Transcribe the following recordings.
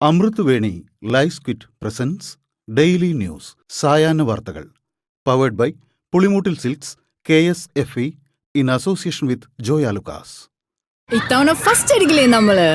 അമൃത് Veni lice kit presents daily news സായാഹ്ന വാർത്തകൾ powered by Pulimoottil silks KSFE in association with Joy Alukkas. ഇത്തവണ first അടിക്കില്ലേ നമ്മള്?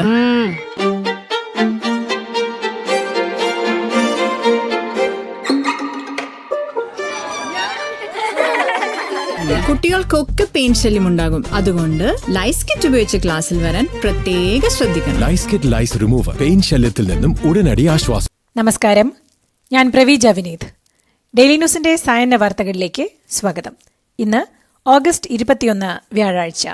കുട്ടികൾക്കൊക്കെ പെയിൻ ശല്യം ഉണ്ടാകും. അതുകൊണ്ട് ലൈസ് കിറ്റ് ഉപയോഗിച്ച് ക്ലാസ്സിൽ വരാൻ പ്രത്യേക ശ്രദ്ധിക്കണം. ലൈസ് കിറ്റ് ലൈസ് റിമൂവർ പെയിൻ ശല്യത്തിൽ നിന്നും ഉടനടി ആശ്വാസം. നമസ്കാരം, ഞാൻ പ്രവീജ വിനീത്. ഡെയിലി ന്യൂസിന്റെ സായന്ന വാർത്തകളിലേക്ക് സ്വാഗതം. ഇന്ന് ഓഗസ്റ്റ് 21 വ്യാഴാഴ്ച.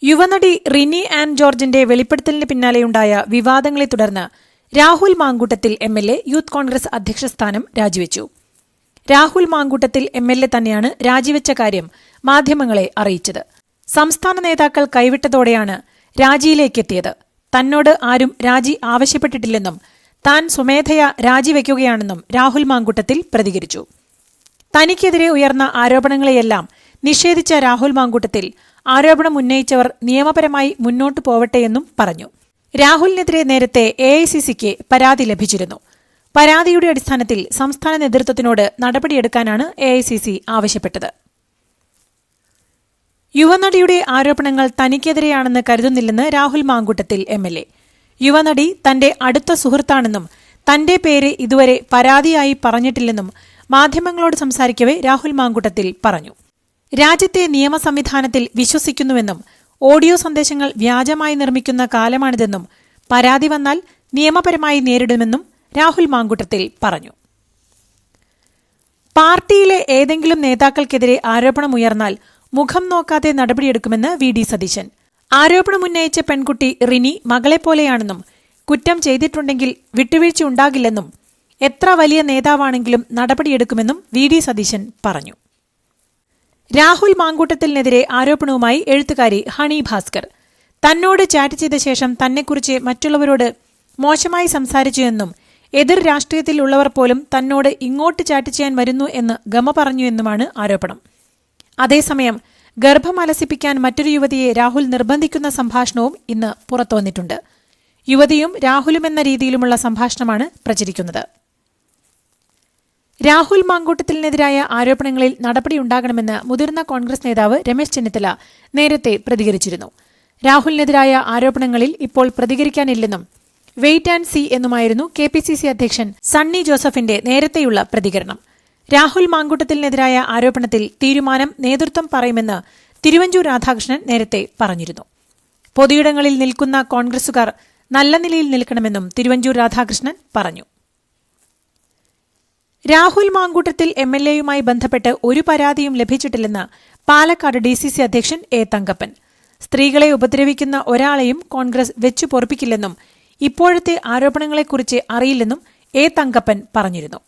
യുവനടി റിനി ആൻ ജോർജിന്റെ വെളിപ്പെടുത്തലിന് പിന്നാലെയുണ്ടായ വിവാദങ്ങളെ തുടർന്ന് രാഹുൽ മാങ്കൂട്ടത്തിൽ MLA യൂത്ത് കോൺഗ്രസ് അധ്യക്ഷ സ്ഥാനം രാജിവെച്ചു. രാഹുൽ മാങ്കൂട്ടത്തിൽ MLA തന്നെയാണ് രാജിവെച്ച കാര്യം മാധ്യമങ്ങളെ അറിയിച്ചത്. സംസ്ഥാന നേതാക്കൾ കൈവിട്ടതോടെയാണ് രാജിയിലേക്കെത്തിയത്. തന്നോട് ആരും രാജി ആവശ്യപ്പെട്ടിട്ടില്ലെന്നും താൻ സ്വമേധയാ രാജിവെക്കുകയാണെന്നും രാഹുൽ മാങ്കൂട്ടത്തിൽ പ്രതികരിച്ചു. തനിക്കെതിരെ ഉയർന്ന ആരോപണങ്ങളെയെല്ലാം നിഷേധിച്ച രാഹുൽ മാങ്കൂട്ടത്തിൽ ആരോപണം ഉന്നയിച്ചവർ നിയമപരമായി മുന്നോട്ടു പോവട്ടെയെന്നും പറഞ്ഞു. രാഹുലിനെതിരെ നേരത്തെ AICCക്ക് പരാതി ലഭിച്ചിരുന്നു. പരാതിയുടെ അടിസ്ഥാനത്തിൽ സംസ്ഥാന നേതൃത്വത്തിനോട് നടപടിയെടുക്കാനാണ് AICC ആവശ്യപ്പെട്ടത്. യുവനടിയുടെ ആരോപണങ്ങൾ തനിക്കെതിരെയാണെന്ന് കരുതുന്നില്ലെന്ന് രാഹുൽ മാങ്കൂട്ടത്തിൽ MLA. യുവനടി തന്റെ അടുത്ത സുഹൃത്താണെന്നും തന്റെ പേര് ഇതുവരെ പരാതിയായി പറഞ്ഞിട്ടില്ലെന്നും മാധ്യമങ്ങളോട് സംസാരിക്കവെ രാഹുൽ മാങ്കൂട്ടത്തിൽ പറഞ്ഞു. രാജ്യത്തെ നിയമ സംവിധാനത്തിൽ വിശ്വസിക്കുന്നുവെന്നും ഓഡിയോ സന്ദേശങ്ങൾ വ്യാജമായി നിർമ്മിക്കുന്ന കാലമാണിതെന്നും പരാതി വന്നാൽ നിയമപരമായി നേരിടുമെന്നും രാഹുൽ മാങ്കൂട്ടത്തിൽ പറഞ്ഞു. പാർട്ടിയിലെ ഏതെങ്കിലും നേതാക്കൾക്കെതിരെ ആരോപണമുയർന്നാൽ മുഖം നോക്കാതെ നടപടിയെടുക്കുമെന്ന് VD സതീശൻ. ആരോപണമുന്നയിച്ച പെൺകുട്ടി റിനി മകളെപ്പോലെയാണെന്നും കുറ്റം ചെയ്തിട്ടുണ്ടെങ്കിൽ വിട്ടുവീഴ്ച ഉണ്ടാകില്ലെന്നും എത്ര വലിയ നേതാവാണെങ്കിലും നടപടിയെടുക്കുമെന്നും VD സതീശൻ പറഞ്ഞു. രാഹുൽ മാങ്കൂട്ടത്തിനെതിരെ ആരോപണവുമായി എഴുത്തുകാരി ഹണി ഭാസ്കർ. തന്നോട് ചാറ്റ് ചെയ്ത ശേഷം തന്നെക്കുറിച്ച് മറ്റുള്ളവരോട് മോശമായി സംസാരിച്ചുവെന്നും എതിർ രാഷ്ട്രീയത്തിൽ ഉള്ളവർ പോലും തന്നോട് ഇങ്ങോട്ട് ചാറ്റ് ചെയ്യാൻ വരുന്നു എന്ന് ഗമ പറഞ്ഞുവെന്നുമാണ് ആരോപണം. അതേസമയം ഗർഭം അലസിപ്പിക്കാൻ മറ്റൊരു യുവതിയെ രാഹുൽ നിർബന്ധിക്കുന്ന സംഭാഷണവും ഇന്ന് പുറത്തുവന്നിട്ടുണ്ട്. യുവതിയും രാഹുലുമെന്ന രീതിയിലുമുള്ള സംഭാഷണമാണ് പ്രചരിക്കുന്നത്. രാഹുൽ മാങ്കൂട്ടത്തിനെതിരായ ആരോപണങ്ങളിൽ നടപടിയുണ്ടാകണമെന്ന് മുതിർന്ന കോൺഗ്രസ് നേതാവ് രമേശ് ചെന്നിത്തല നേരത്തെ പ്രതികരിച്ചിരുന്നു. രാഹുലിനെതിരായ ആരോപണങ്ങളിൽ ഇപ്പോൾ പ്രതികരിക്കാനില്ലെന്നും വെയിറ്റ് ആൻഡ് സീ എന്നുമായിരുന്നു KPCC അധ്യക്ഷൻ സണ്ണി ജോസഫിന്റെ നേരത്തെയുള്ള പ്രതികരണം. രാഹുൽ മാങ്കൂട്ടത്തിനെതിരായ ആരോപണത്തിൽ തീരുമാനം നേതൃത്വം പറയുമെന്ന് തിരുവഞ്ചൂർ രാധാകൃഷ്ണൻ നേരത്തെ പറഞ്ഞിരുന്നു. പൊതുയിടങ്ങളിൽ നിൽക്കുന്ന കോൺഗ്രസുകാർ നല്ല നിലയിൽ നിൽക്കണമെന്നും തിരുവഞ്ചൂർ രാധാകൃഷ്ണൻ പറഞ്ഞു. രാഹുൽ മാങ്കൂട്ടത്തിൽ MLAയുമായി ബന്ധപ്പെട്ട് ഒരു പരാതിയും ലഭിച്ചിട്ടില്ലെന്ന് പാലക്കാട് DCC അധ്യക്ഷൻ A തങ്കപ്പൻ. സ്ത്രീകളെ ഉപദ്രവിക്കുന്ന ഒരാളെയും കോൺഗ്രസ് വെച്ചു പൊറുപ്പിക്കില്ലെന്നും ഇപ്പോഴത്തെ ആരോപണങ്ങളെക്കുറിച്ച് അറിയില്ലെന്നും A തങ്കപ്പൻ പറഞ്ഞിരുന്നു.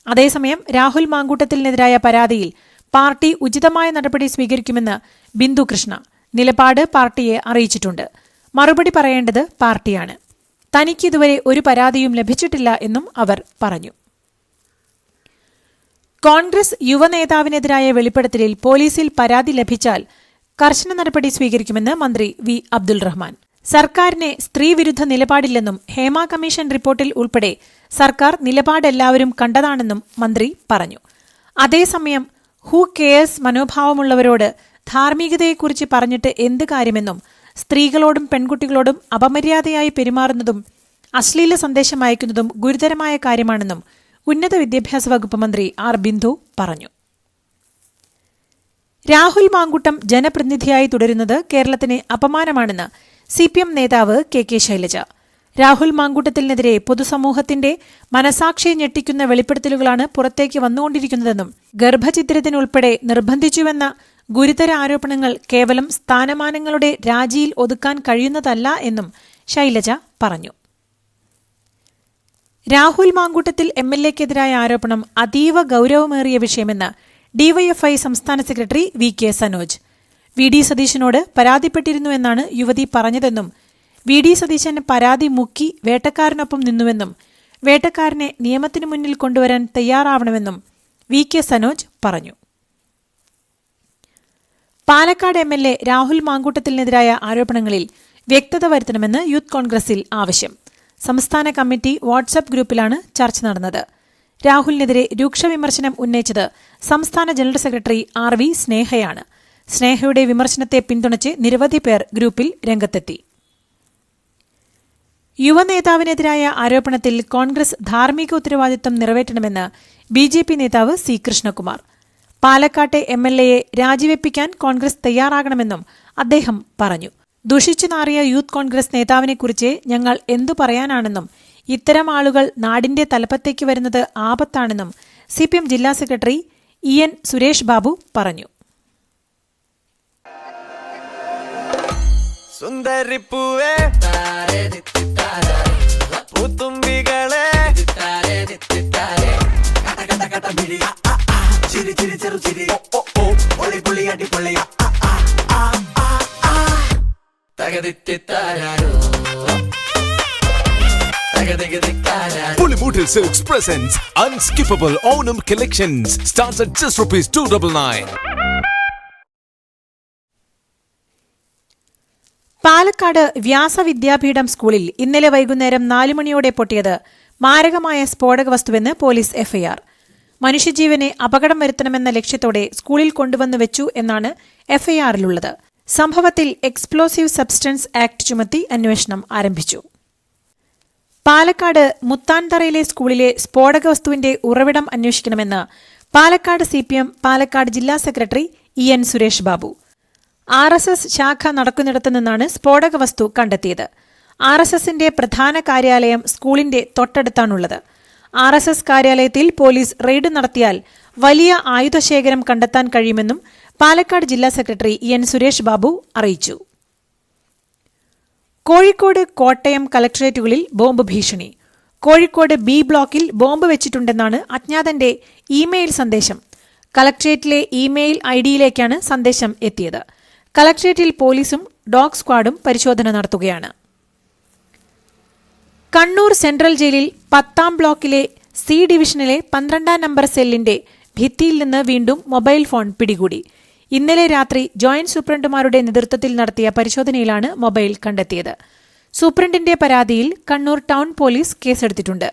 അതേസമയം രാഹുൽ മാങ്കൂട്ടത്തിനെതിരായ പരാതിയിൽ പാർട്ടി ഉചിതമായ നടപടി സ്വീകരിക്കുമെന്ന് ബിന്ദു കൃഷ്ണ നിലപാട് പാർട്ടിയെ അറിയിച്ചിട്ടുണ്ട്. മറുപടി പറയേണ്ടത് പാർട്ടിയാണ്. തനിക്കിതുവരെ ഒരു പരാതിയും ലഭിച്ചിട്ടില്ല എന്നും അവർ പറഞ്ഞു. കോൺഗ്രസ് യുവനേതാവിനെതിരായ വെളിപ്പെടുത്തലിൽ പോലീസിൽ പരാതി ലഭിച്ചാൽ കർശന നടപടി സ്വീകരിക്കുമെന്ന് മന്ത്രി V അബ്ദുൾ റഹ്മാൻ. സർക്കാരിനെ സ്ത്രീവിരുദ്ധ നിലപാടില്ലെന്നും ഹേമ കമ്മീഷൻ റിപ്പോർട്ടിൽ ഉൾപ്പെടെ സർക്കാർ നിലപാടെല്ലാവരും കണ്ടതാണെന്നും മന്ത്രി പറഞ്ഞു. അതേസമയം ഹൂ കെയേഴ്സ് മനോഭാവമുള്ളവരോട് ധാർമ്മികതയെക്കുറിച്ച് പറഞ്ഞിട്ട് എന്ത് കാര്യമെന്നും സ്ത്രീകളോടും പെൺകുട്ടികളോടും അപമര്യാദയായി പെരുമാറുന്നതും അശ്ലീല സന്ദേശം അയക്കുന്നതും ഗുരുതരമായ കാര്യമാണെന്നും ഉന്നത വിദ്യാഭ്യാസ വകുപ്പ് മന്ത്രി R ബിന്ദു പറഞ്ഞു. രാഹുൽ മാങ്കൂട്ടം ജനപ്രതിനിധിയായി തുടരുന്നത് കേരളത്തിന് അപമാനമാണെന്ന് CPM നേതാവ് KK ശൈലജ. രാഹുൽ മാങ്കൂട്ടത്തിനെതിരെ പൊതുസമൂഹത്തിന്റെ മനസാക്ഷിയെ ഞെട്ടിക്കുന്ന വെളിപ്പെടുത്തലുകളാണ് പുറത്തേക്ക് വന്നുകൊണ്ടിരിക്കുന്നതെന്നും ഗർഭഛിദ്രത്തിനുൾപ്പെടെ നിർബന്ധിച്ചുവെന്ന ഗുരുതര ആരോപണങ്ങൾ കേവലം സ്ഥാനമാനങ്ങളുടെ രാജിയിൽ ഒതുക്കാൻ കഴിയുന്നതല്ല എന്നും ശൈലജ പറഞ്ഞു. രാഹുൽ മാങ്കൂട്ടത്തിൽ MLAക്കെതിരായ ആരോപണം അതീവ ഗൌരവമേറിയ വിഷയമെന്ന് DYFI സംസ്ഥാന സെക്രട്ടറി VK സനോജ്. VD സതീശനോട് പരാതിപ്പെട്ടിരുന്നുവെന്നാണ് യുവതി പറഞ്ഞതെന്നും VD സതീശൻ പരാതി മുക്കി വേട്ടക്കാരനൊപ്പം നിന്നുവെന്നും വേട്ടക്കാരനെ നിയമത്തിനു മുന്നിൽ കൊണ്ടുവരാൻ തയ്യാറാവണമെന്നും VK സനോജ് പറഞ്ഞു. പാലക്കാട് MLA രാഹുൽ മാങ്കൂട്ടത്തിനെതിരായ ആരോപണങ്ങളിൽ വ്യക്തത വരുത്തണമെന്ന് യൂത്ത് കോൺഗ്രസിൽ ആവശ്യം. സംസ്ഥാന കമ്മിറ്റി വാട്സ്ആപ്പ് ഗ്രൂപ്പിലാണ് ചർച്ച നടന്നത്. രാഹുലിനെതിരെ രൂക്ഷ വിമർശനം ഉന്നയിച്ചത് സംസ്ഥാന ജനറൽ സെക്രട്ടറി RV സ്നേഹയാണ്. സ്നേഹയുടെ വിമർശനത്തെ പിന്തുണച്ച് നിരവധി പേർ ഗ്രൂപ്പിൽ രംഗത്തെത്തി. യുവനേതാവിനെതിരായ ആരോപണത്തിൽ കോൺഗ്രസ് ധാർമ്മിക ഉത്തരവാദിത്തം നിറവേറ്റണമെന്ന് BJP നേതാവ് C. കൃഷ്ണകുമാർ. പാലക്കാട്ടെ MLAയെ രാജിവെപ്പിക്കാൻ കോൺഗ്രസ് തയ്യാറാകണമെന്നും അദ്ദേഹം പറഞ്ഞു. ദുഷിച്ചു നാറിയ യൂത്ത് കോൺഗ്രസ് നേതാവിനെക്കുറിച്ച് ഞങ്ങൾ എന്തു പറയാനാണെന്നും ഇത്തരം ആളുകൾ നാടിന്റെ തലപ്പത്തേക്ക് വരുന്നത് ആപത്താണെന്നും CPM ജില്ലാ സെക്രട്ടറി EN സുരേഷ് ബാബു പറഞ്ഞു. സുന്ദരിപ്പൂവേ പൂത്തുമ്പികളെ ചിരി ചിരി ചെറു ചിരി പൊളി പൊളി അടിപൊളി തകതിത്താരോ Pulimutil Silks presents Unskippable Onam Collections. Starts at just ₹299. Palakkad Vyasavidyapeetham സ്കൂളിൽ ഇന്നലെ വൈകുന്നേരം 4 മണിയോടെ പൊട്ടിയത് മാരകമായ സ്ഫോടക വസ്തുവെന്ന് പോലീസ് FIR. മനുഷ്യജീവനെ അപകടം വരുത്തണമെന്ന ലക്ഷ്യത്തോടെ സ്കൂളിൽ കൊണ്ടുവന്നു വെച്ചു എന്നാണ് FIRലുള്ളത്. സംഭവത്തിൽ എക്സ്പ്ലോസീവ് സബ്സ്റ്റൻസ് ആക്ട് ചുമത്തി അന്വേഷണം ആരംഭിച്ചു. പാലക്കാട് മുത്താൻതറയിലെ സ്കൂളിലെ സ്ഫോടക വസ്തുവിന്റെ ഉറവിടം അന്വേഷിക്കണമെന്ന് പാലക്കാട് CPM പാലക്കാട് ജില്ലാ secretary EN Suresh Babu. RSS ശാഖ നടക്കുന്നിടത്തു നിന്നാണ് സ്ഫോടക വസ്തു കണ്ടെത്തിയത്. RSSന്റെ പ്രധാന കാര്യാലയം സ്കൂളിന്റെ തൊട്ടടുത്താണുള്ളത്. RSS കാര്യാലയത്തിൽ പോലീസ് റെയ്ഡ് നടത്തിയാൽ വലിയ ആയുധശേഖരം കണ്ടെത്താൻ കഴിയുമെന്നും പാലക്കാട് ജില്ലാ സെക്രട്ടറി EN സുരേഷ് ബാബു അറിയിച്ചു. കോഴിക്കോട്, കോട്ടയം കലക്ടറേറ്റുകളിൽ ബോംബ് ഭീഷണി. കോഴിക്കോട് B ബ്ലോക്കിൽ ബോംബ് വെച്ചിട്ടുണ്ടെന്നാണ് അജ്ഞാതന്റെ ഇമെയിൽ സന്ദേശം. കലക്ടറേറ്റിലെ ഇമെയിൽ IDയിലേക്കാണ് സന്ദേശം എത്തിയത്. കലക്ടറേറ്റിൽ പോലീസും ഡോഗ് സ്ക്വാഡും പരിശോധന നടത്തുകയാണ്. കണ്ണൂർ സെൻട്രൽ ജയിലിൽ 10ാം ബ്ലോക്കിലെ C ഡിവിഷനിലെ 12ാം നമ്പർ സെല്ലിന്റെ ഭിത്തിയിൽ നിന്ന് വീണ്ടും മൊബൈൽ ഫോൺ പിടികൂടി. ഇന്നലെ രാത്രി ജോയിന്റ് സൂപ്രണ്ടുമാരുടെ നേതൃത്വത്തിൽ നടത്തിയ പരിശോധനയിലാണ് മൊബൈൽ കണ്ടെത്തിയത്. സൂപ്രണ്ടിന്റെ പരാതിയിൽ കണ്ണൂർ ടൗൺ പോലീസ് കേസെടുത്തിട്ടുണ്ട്.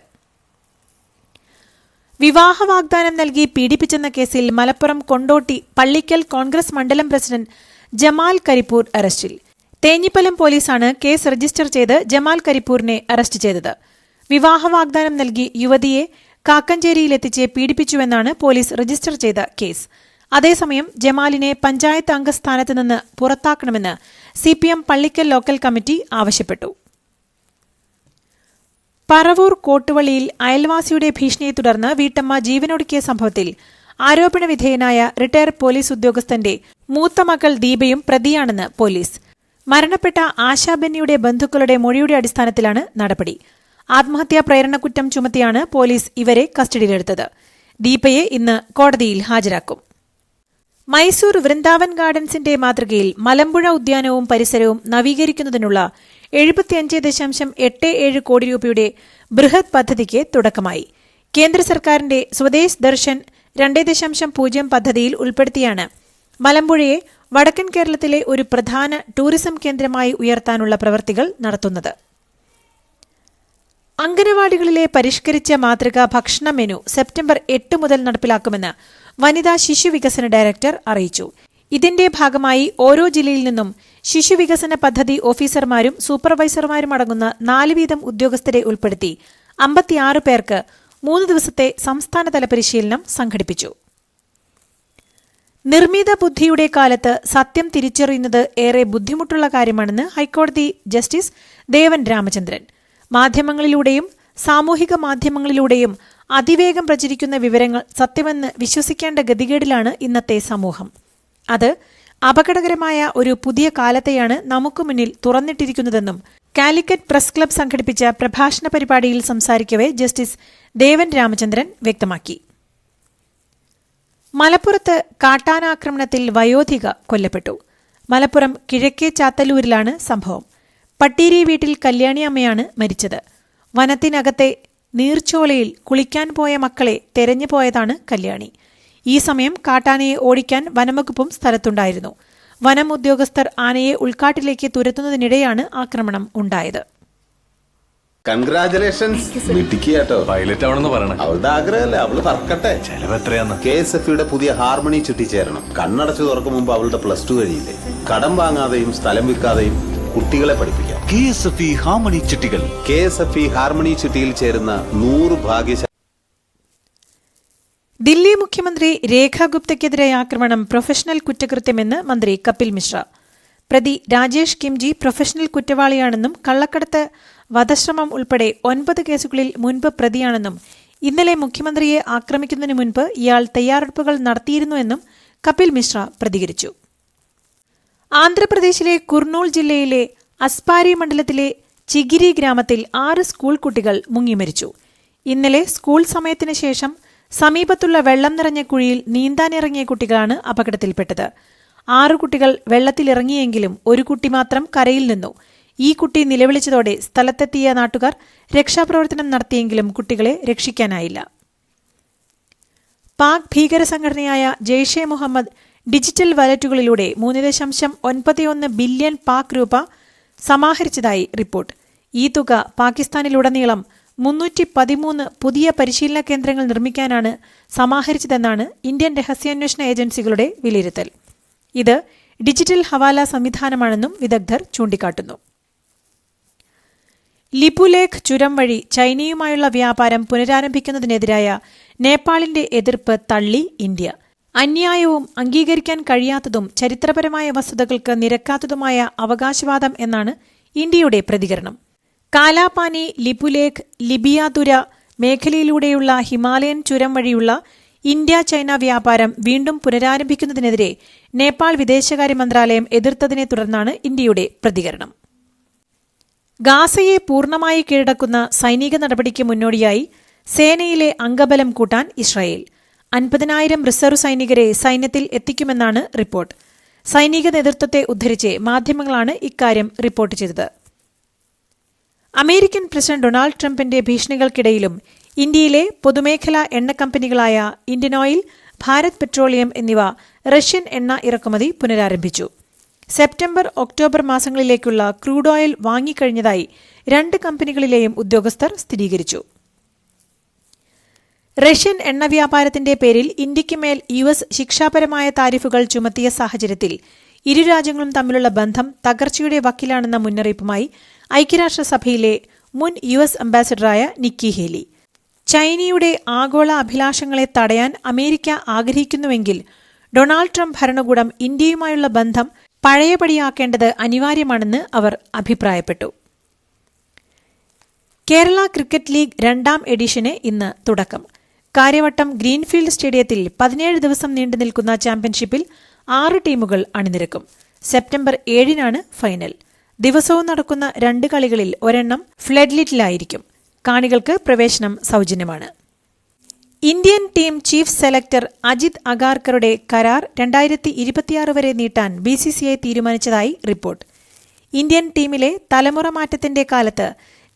വിവാഹ വാഗ്ദാനം നൽകി പീഡിപ്പിച്ചെന്ന കേസിൽ മലപ്പുറം കൊണ്ടോട്ടി പള്ളിക്കൽ കോൺഗ്രസ് മണ്ഡലം പ്രസിഡന്റ് ജമാൽ കരിപ്പൂർ അറസ്റ്റിൽ. തേഞ്ഞിപ്പലം പോലീസാണ് കേസ് രജിസ്റ്റർ ചെയ്ത് ജമാൽ കരിപ്പൂരിനെ അറസ്റ്റ് ചെയ്തത്. വിവാഹ വാഗ്ദാനം നൽകി യുവതിയെ കാക്കഞ്ചേരിയിലെത്തിച്ച് പീഡിപ്പിച്ചുവെന്നാണ് പോലീസ് രജിസ്റ്റർ ചെയ്ത കേസ്. അതേസമയം ജമാലിനെ പഞ്ചായത്ത് അംഗസ്ഥാനത്ത് നിന്ന് പുറത്താക്കണമെന്ന് CPM പള്ളിക്കൽ ലോക്കൽ കമ്മിറ്റി ആവശ്യപ്പെട്ടു. പറവൂർ കോട്ടുവള്ളിയിൽ അയൽവാസിയുടെ ഭീഷണിയെ തുടർന്ന് വീട്ടമ്മ ജീവനൊടുക്കിയ സംഭവത്തിൽ ആരോപണ വിധേയനായ റിട്ടയർഡ് പോലീസ് ഉദ്യോഗസ്ഥന്റെ മൂത്ത മകൾ ദീപയും പ്രതിയാണെന്ന് പോലീസ്. മരണപ്പെട്ട ആശാബെന്നിയുടെ ബന്ധുക്കളുടെ മൊഴിയുടെ അടിസ്ഥാനത്തിലാണ് നടപടി. ആത്മഹത്യാ പ്രേരണക്കുറ്റം ചുമത്തിയാണ് പോലീസ് ഇവരെ കസ്റ്റഡിയിലെടുത്തത്. ദീപയെ ഇന്ന് കോടതിയിൽ ഹാജരാക്കും. മൈസൂർ വൃന്ദാവൻ ഗാർഡൻസിന്റെ മാതൃകയിൽ മലമ്പുഴ ഉദ്യാനവും പരിസരവും നവീകരിക്കുന്നതിനുള്ള 75.87 കോടി രൂപയുടെ ബൃഹത് പദ്ധതിക്ക് തുടക്കമായി. കേന്ദ്ര സർക്കാരിന്റെ സ്വദേശ് ദർശൻ 2.0 പദ്ധതിയിൽ ഉൾപ്പെടുത്തിയാണ് മലമ്പുഴയെ വടക്കൻ കേരളത്തിലെ ഒരു പ്രധാന ടൂറിസം കേന്ദ്രമായി ഉയർത്താനുള്ള പ്രവൃത്തികൾ നടത്തുന്നത്. അംഗനവാടികളിലെ പരിഷ്കരിച്ച മാതൃകാ ഭക്ഷണ മെനു സെപ്റ്റംബർ 8 മുതൽ നടപ്പിലാക്കുമെന്ന് വനിതാ ശിശുവികസന ഡയറക്ടർ അറിയിച്ചു. ഇതിന്റെ ഭാഗമായി ഓരോ ജില്ലയിൽ നിന്നും ശിശുവികസന പദ്ധതി ഓഫീസർമാരും സൂപ്പർവൈസർമാരും അടങ്ങുന്ന 4 വീതം ഉദ്യോഗസ്ഥരെ ഉൾപ്പെടുത്തി 56 പേർക്ക് 3 ദിവസത്തെ സംസ്ഥാനതല പരിശീലനം സംഘടിപ്പിച്ചു. നിർമ്മിത ബുദ്ധിയുടെ കാലത്ത് സത്യം തിരിച്ചറിയുന്നത് ഏറെ ബുദ്ധിമുട്ടുള്ള കാര്യമാണെന്ന് ഹൈക്കോടതി ജസ്റ്റിസ് ദേവൻ രാമചന്ദ്രൻ. മാധ്യമങ്ങളിലൂടെയും സാമൂഹിക മാധ്യമങ്ങളിലൂടെയും അതിവേഗം പ്രചരിക്കുന്ന വിവരങ്ങൾ സത്യമെന്ന് വിശ്വസിക്കേണ്ട ഗതികേടിലാണ് ഇന്നത്തെ സമൂഹം. അത് അപകടകരമായ ഒരു പുതിയ കാലത്തെയാണ് നമുക്ക് മുന്നിൽ തുറന്നിട്ടിരിക്കുന്നതെന്നും കാലിക്കറ്റ് പ്രസ് ക്ലബ് സംഘടിപ്പിച്ച പ്രഭാഷണ പരിപാടിയിൽ സംസാരിക്കവെ ജസ്റ്റിസ് ദേവൻ രാമചന്ദ്രൻ വ്യക്തമാക്കി. മലപ്പുറത്ത് കാട്ടാനാക്രമണത്തിൽ വയോധിക കൊല്ലപ്പെട്ടു. മലപ്പുറം കിഴക്കേ ചാത്തല്ലൂരിലാണ് സംഭവം. പട്ടീരി വീട്ടിൽ കല്യാണി അമ്മയാണ് മരിച്ചത്. വനത്തിനകത്തെ നീർച്ചോലയിൽ കുളിക്കാൻ പോയ മക്കളെ തെരഞ്ഞു പോയതാണ് കല്യാണി. ഈ സമയം കാട്ടാനയെ ഓടിക്കാൻ വനംവകുപ്പും സ്ഥലത്തുണ്ടായിരുന്നു. വനം ഉദ്യോഗസ്ഥർ ആനയെ ഉൾക്കാട്ടിലേക്ക് തുരത്തുന്നതിനിടെയാണ് ആക്രമണം ഉണ്ടായത്. കൺഗ്രാചുലേഷൻസ്. മിടുക്കിയാട്ടോ. പൈലറ്റ് ആവണമെന്ന് പറയണേ. അവളുടെ ആഗ്രഹമല്ലേ, അവള് പറക്കട്ടെ. ചെലവ് എത്രയാന്ന്? KSFE പുതിയ ഹാർമണി ചിട്ടി ചേരണം. കണ്ണടച്ചു തുറക്കും മുമ്പ് അവളുടെ +2 കഴിയില്ലേ. കടം വാങ്ങാതെയും സ്ഥലം വിൽക്കാതെയും കുട്ടികളെ പഠിപ്പിക്കാം. KSFE ഹാർമണി ചിട്ടികൾ. KSFE ഹാർമണി ചിട്ടിയിൽ ചേരുന്ന 100 ഭാഗ്യശാലി. ദില്ലി മുഖ്യമന്ത്രി രേഖ ഗുപ്തയ്ക്കെതിരായ ആക്രമണം പ്രൊഫഷണൽ കുറ്റകൃത്യമെന്ന് മന്ത്രി കപിൽ മിശ്ര. പ്രതി രാജേഷ് കിംജി പ്രൊഫഷണൽ കുറ്റവാളിയാണെന്നും കള്ളക്കടത്ത്, വധശ്രമം ഉൾപ്പെടെ 9 കേസുകളിൽ മുൻപ് പ്രതിയാണെന്നും ഇന്നലെ മുഖ്യമന്ത്രിയെ ആക്രമിക്കുന്നതിന് മുൻപ് ഇയാൾ തയ്യാറെടുപ്പുകൾ നടത്തിയിരുന്നുവെന്നും കപിൽ മിശ്ര പ്രതികരിച്ചു. ആന്ധ്രാപ്രദേശിലെ കുർണൂൾ ജില്ലയിലെ അസ്പാരി മണ്ഡലത്തിലെ ചിഗിരി ഗ്രാമത്തിൽ 6 സ്കൂൾ കുട്ടികൾ മുങ്ങിമരിച്ചു. ഇന്നലെ സ്കൂൾ സമയത്തിന് ശേഷം സമീപത്തുള്ള വെള്ളം നിറഞ്ഞ കുഴിയിൽ നീന്താനിറങ്ങിയ കുട്ടികളാണ് അപകടത്തിൽപ്പെട്ടത്. 6 കുട്ടികൾ വെള്ളത്തിലിറങ്ങിയെങ്കിലും ഒരു കുട്ടി മാത്രം കരയിൽ നിന്നു. ഈ കുട്ടി നിലവിളിച്ചതോടെ സ്ഥലത്തെത്തിയ നാട്ടുകാർ രക്ഷാപ്രവർത്തനം നടത്തിയെങ്കിലും കുട്ടികളെ രക്ഷിക്കാനായില്ല. പാക് ഭീകര സംഘടനയായ ജെയ്ഷെ മുഹമ്മദ് ഡിജിറ്റൽ വാലറ്റുകളിലൂടെ 3.91 ബില്യൺ പാക് രൂപ സമാഹരിച്ചതായി റിപ്പോർട്ട്. ഈ തുക പാകിസ്ഥാനിലുടനീളം 313 പുതിയ പരിശീലന കേന്ദ്രങ്ങൾ നിർമ്മിക്കാനാണ് സമാഹരിച്ചതെന്നാണ് ഇന്ത്യൻ രഹസ്യാന്വേഷണ ഏജൻസികളുടെ വിലയിരുത്തൽ. ഇത് ഡിജിറ്റൽ ഹവാല സംവിധാനമാണെന്നും വിദഗ്ധർ ചൂണ്ടിക്കാട്ടുന്നു. ലിപുലേഖ് ചുരം വഴി ചൈനയുമായുള്ള വ്യാപാരം പുനരാരംഭിക്കുന്നതിനെതിരായ നേപ്പാളിന്റെ എതിർപ്പ് തള്ളി ഇന്ത്യ. അന്യായവും അംഗീകരിക്കാൻ കഴിയാത്തതും ചരിത്രപരമായ വസ്തുതകൾക്ക് നിരക്കാത്തതുമായ അവകാശവാദം എന്നാണ് ഇന്ത്യയുടെ പ്രതികരണം. കാലാപാനി, ലിപുലേഖ്, ലിബിയാതുര മേഖലയിലൂടെയുള്ള ഹിമാലയൻ ചുരം വഴിയുള്ള ഇന്ത്യ ചൈന വ്യാപാരം വീണ്ടും പുനരാരംഭിക്കുന്നതിനെതിരെ നേപ്പാൾ വിദേശകാര്യ മന്ത്രാലയം എതിർത്തതിനെ തുടർന്നാണ് ഇന്ത്യയുടെ പ്രതികരണം. ഗാസയെ പൂർണ്ണമായി കീഴടക്കുന്ന സൈനിക നടപടിക്ക് മുന്നോടിയായി സേനയിലെ അംഗബലം കൂട്ടാൻ ഇസ്രായേൽ 50,000 റിസർവ് സൈനികരെ സൈന്യത്തിൽ എത്തിക്കുമെന്നാണ് റിപ്പോർട്ട്. സൈനിക നേതൃത്വത്തെ ഉദ്ധരിച്ച് മാധ്യമങ്ങളാണ് ഇക്കാര്യം റിപ്പോർട്ട് ചെയ്തത്. അമേരിക്കൻ പ്രസിഡന്റ് ഡൊണാൾഡ് ട്രംപിന്റെ ഭീഷണികൾക്കിടയിലും ഇന്ത്യയിലെ പൊതുമേഖലാ എണ്ണ കമ്പനികളായ ഇന്ത്യൻ ഓയിൽ, ഭാരത് പെട്രോളിയം എന്നിവ റഷ്യൻ എണ്ണ ഇറക്കുമതി പുനരാരംഭിച്ചു. സെപ്റ്റംബർ, ഒക്ടോബർ മാസങ്ങളിലേക്കുള്ള ക്രൂഡ് ഓയിൽ വാങ്ങിക്കഴിഞ്ഞതായി 2 കമ്പനികളിലെയും ഉദ്യോഗസ്ഥർ സ്ഥിരീകരിച്ചു. റഷ്യൻ എണ്ണ വ്യാപാരത്തിന്റെ പേരിൽ ഇന്ത്യയ്ക്ക് മേൽ US ശിക്ഷാപരമായ താരിഫുകൾ ചുമത്തിയ സാഹചര്യത്തിൽ ഇരു രാജ്യങ്ങളും തമ്മിലുള്ള ബന്ധം തകർച്ചയുടെ വക്കിലാണെന്ന മുന്നറിയിപ്പുമായി ഐക്യരാഷ്ട്രസഭയിലെ മുൻ US അംബാസഡറായ നിക്കി ഹേലി. ചൈനയുടെ ആഗോള അഭിലാഷങ്ങളെ തടയാൻ അമേരിക്ക ആഗ്രഹിക്കുന്നുവെങ്കിൽ ഡൊണാൾഡ് ട്രംപ് ഭരണകൂടം ഇന്ത്യയുമായുള്ള ബന്ധം പഴയപടിയാക്കേണ്ടത് അനിവാര്യമാണെന്ന് അവർ അഭിപ്രായപ്പെട്ടു. കേരള ക്രിക്കറ്റ് ലീഗ് 2ാം എഡിഷന് ഇന്ന് തുടക്കം. കാര്യവട്ടം ഗ്രീൻഫീൽഡ് സ്റ്റേഡിയത്തിൽ 17 ദിവസം നീണ്ടുനിൽക്കുന്ന ചാമ്പ്യൻഷിപ്പിൽ 6 ടീമുകൾ അണിനിരക്കും. September 7-നാണ് final. ദിവസവും നടക്കുന്ന 2 കളികളിൽ ഒരെണ്ണം ഫ്ലഡ്ലിറ്റിലായിരിക്കും. കാണികൾക്ക് പ്രവേശനം സൗജന്യമാണ്. Indian team chief selector Ajit അഗാർക്കറുടെ കരാർ 2026 വരെ നീട്ടാൻ BCCI തീരുമാനിച്ചതായി റിപ്പോർട്ട്. ഇന്ത്യൻ ടീമിലെ തലമുറ മാറ്റത്തിന്റെ കാലത്ത്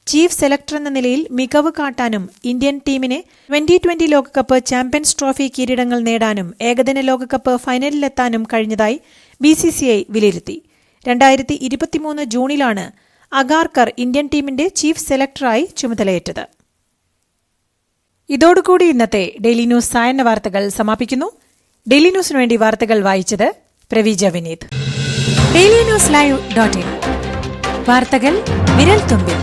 ചീഫ് സെലക്ടർ എന്ന നിലയിൽ മികവ് കാട്ടാനും ഇന്ത്യൻ ടീമിനെ 2020 ലോകകപ്പ്, ചാമ്പ്യൻസ് ട്രോഫി കിരീടങ്ങൾ നേടാനും ഏകദിന ലോകകപ്പ് ഫൈനലിലെത്താനും കഴിഞ്ഞതായി BCCI വിലയിരുത്തി. 2023 ജൂണിലാണ് അഗാർക്കർ ഇന്ത്യൻ ടീമിന്റെ ചീഫ് സെലക്ടറായി ചുമതലയേറ്റത്. ഇതോടുകൂടി ഇന്നത്തെ ഡെയിലി ന്യൂസ് സായന്ന വാർത്തകൾ സമാപിക്കുന്നു. ഡെയിലി ന്യൂസിനു വേണ്ടി വാർത്തകൾ വായിച്ചത് പ്രവീജ വിനീത്. DailyNewsLive.in വാർത്തകൾ വിരൽ തുമ്പിൽ.